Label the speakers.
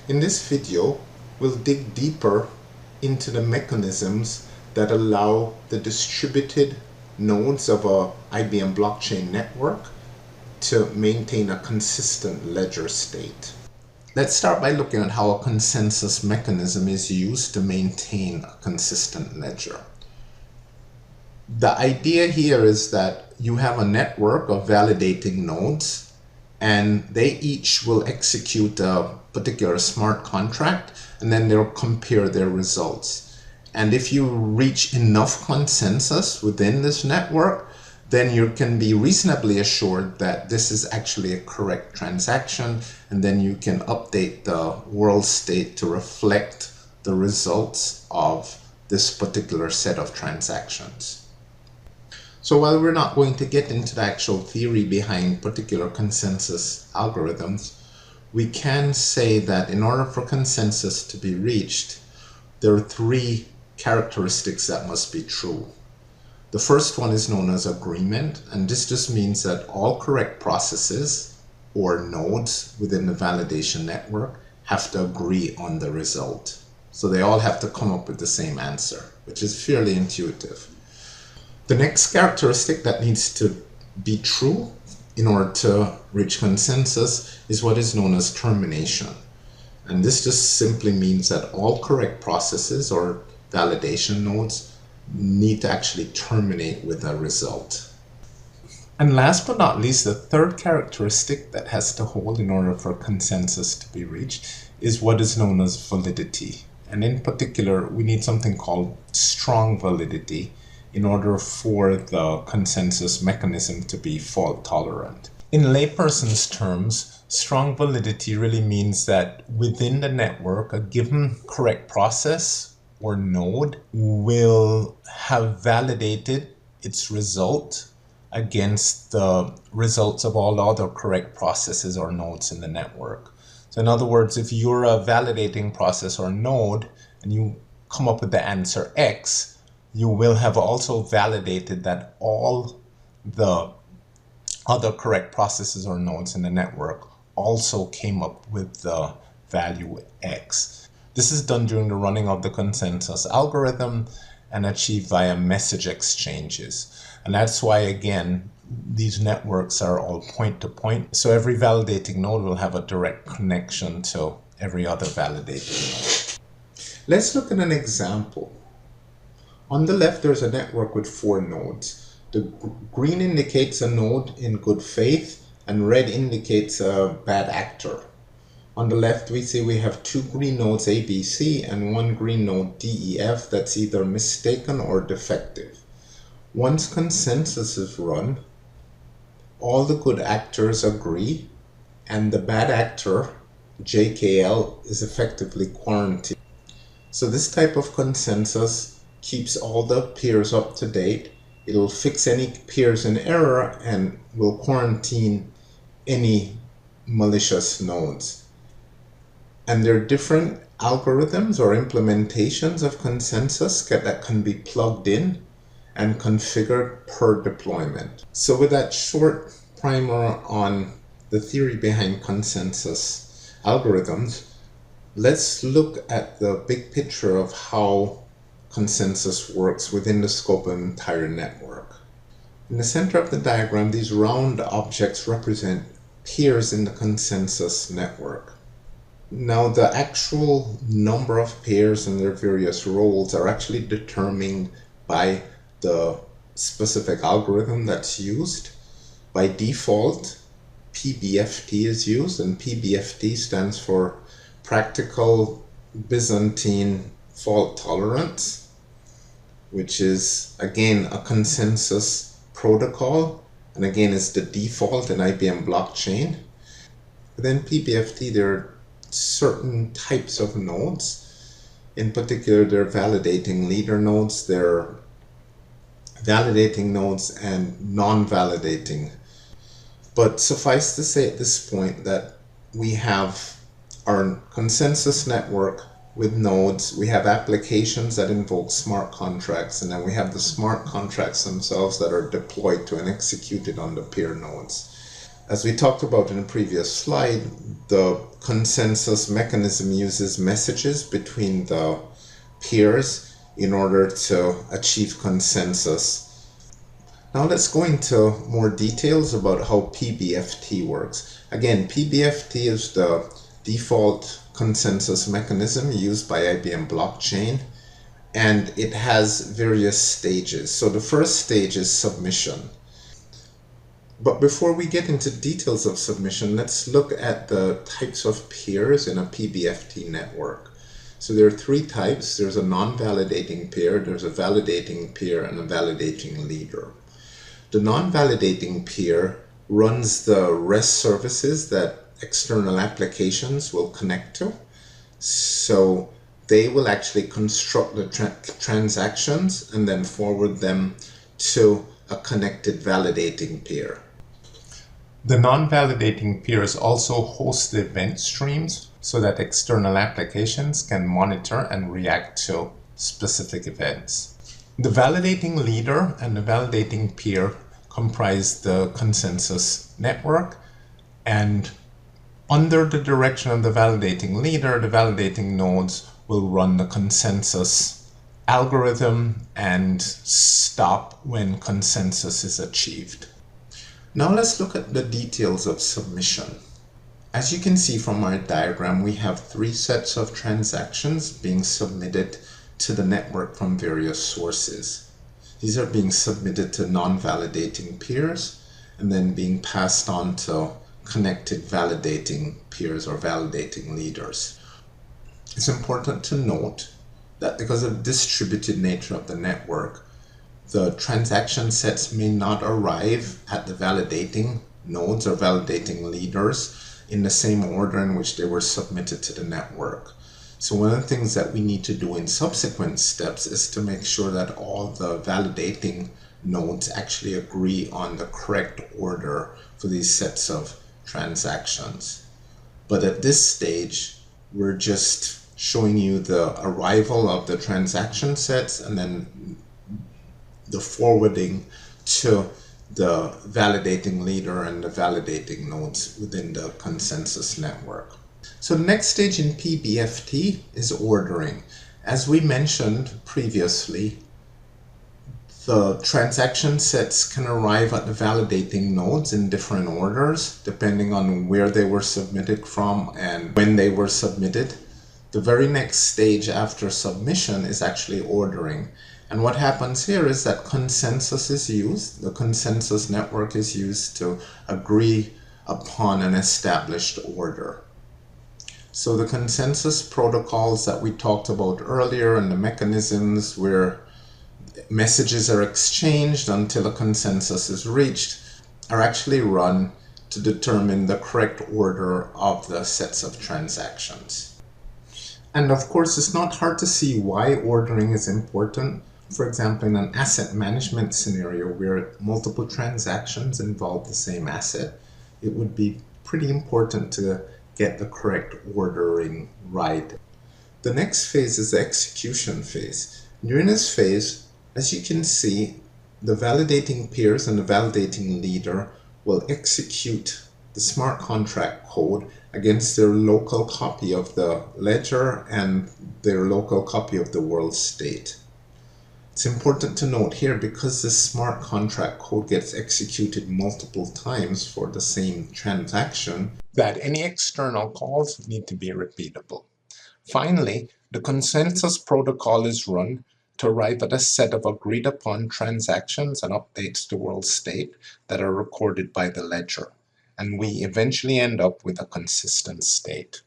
Speaker 1: In this video, we'll dig deeper into the mechanisms that allow the distributed nodes of a IBM blockchain network to maintain a consistent ledger state. Let's start by looking at how a consensus mechanism is used to maintain a consistent ledger. The idea here is that you have a network of validating nodes, and they each will execute a particular smart contract, and then they'll compare their results. And if you reach enough consensus within this network, then you can be reasonably assured that this is actually a correct transaction, and then you can update the world state to reflect the results of this particular set of transactions. So while we're not going to get into the actual theory behind particular consensus algorithms, we can say that in order for consensus to be reached, there are three characteristics that must be true. The first one is known as agreement, and this just means that all correct processes or nodes within the validation network have to agree on the result. So they all have to come up with the same answer, which is fairly intuitive. The next characteristic that needs to be true in order to reach consensus is what is known as termination. And this just simply means that all correct processes or validation nodes need to actually terminate with a result. And last but not least, the third characteristic that has to hold in order for consensus to be reached is what is known as validity. And in particular, we need something called strong validity in order for the consensus mechanism to be fault tolerant. In layperson's terms, strong validity really means that within the network, a given correct process or node will have validated its result against the results of all other correct processes or nodes in the network. So in other words, if you're a validating process or node and you come up with the answer X, you will have also validated that all the other correct processes or nodes in the network also came up with the value X. This is done during the running of the consensus algorithm and achieved via message exchanges. And that's why, again, these networks are all point-to-point. So every validating node will have a direct connection to every other validating node. Let's look at an example. On the left, there's a network with 4 nodes. The green indicates a node in good faith, and red indicates a bad actor. On the left, we see we have 2 green nodes A, B, C, and 1 green node D, E, F that's either mistaken or defective. Once consensus is run, all the good actors agree, and the bad actor, JKL, is effectively quarantined. So this type of consensus keeps all the peers up to date. It'll fix any peers in error and will quarantine any malicious nodes. And there are different algorithms or implementations of consensus that can be plugged in and configured per deployment. So with that short primer on the theory behind consensus algorithms, let's look at the big picture of how consensus works within the scope of an entire network. In the center of the diagram, these round objects represent peers in the consensus network. Now, the actual number of pairs and their various roles are actually determined by the specific algorithm that's used. By default, PBFT is used, and PBFT stands for Practical Byzantine Fault Tolerance, which is, again, a consensus protocol, and again, it's the default in IBM blockchain. Within PBFT, there are certain types of nodes. In particular, they're validating leader nodes, they're validating nodes, and non-validating. But suffice to say at this point that we have our consensus network with nodes, we have applications that invoke smart contracts, and then we have the smart contracts themselves that are deployed to and executed on the peer nodes. As we talked about in a previous slide, the consensus mechanism uses messages between the peers in order to achieve consensus. Now let's go into more details about how PBFT works. Again, PBFT is the default consensus mechanism used by IBM Blockchain, and it has various stages. So the first stage is submission. But before we get into details of submission, let's look at the types of peers in a PBFT network. So there are three types. There's a non-validating peer, there's a validating peer, and a validating leader. The non-validating peer runs the REST services that external applications will connect to. So they will actually construct the transactions and then forward them to a connected validating peer. The non-validating peers also host the event streams so that external applications can monitor and react to specific events. The validating leader and the validating peer comprise the consensus network, and under the direction of the validating leader, the validating nodes will run the consensus algorithm and stop when consensus is achieved. Now let's look at the details of submission. As you can see from our diagram, we have three sets of transactions being submitted to the network from various sources. These are being submitted to non-validating peers and then being passed on to connected validating peers or validating leaders. It's important to note that because of the distributed nature of the network, the transaction sets may not arrive at the validating nodes or validating leaders in the same order in which they were submitted to the network. So one of the things that we need to do in subsequent steps is to make sure that all the validating nodes actually agree on the correct order for these sets of transactions. But at this stage, we're just showing you the arrival of the transaction sets and then the forwarding to the validating leader and the validating nodes within the consensus network. So the next stage in PBFT is ordering. As we mentioned previously, the transaction sets can arrive at the validating nodes in different orders depending on where they were submitted from and when they were submitted. The very next stage after submission is actually ordering. And what happens here is that consensus is used. The consensus network is used to agree upon an established order. So the consensus protocols that we talked about earlier and the mechanisms where messages are exchanged until a consensus is reached are actually run to determine the correct order of the sets of transactions. And of course, it's not hard to see why ordering is important. For example, in an asset management scenario where multiple transactions involve the same asset, it would be pretty important to get the correct ordering right. The next phase is the execution phase. During this phase, as you can see, the validating peers and the validating leader will execute the smart contract code against their local copy of the ledger and their local copy of the world state. It's important to note here, because this smart contract code gets executed multiple times for the same transaction, that any external calls need to be repeatable. Finally, the consensus protocol is run to arrive at a set of agreed upon transactions and updates to world state that are recorded by the ledger. And we eventually end up with a consistent state.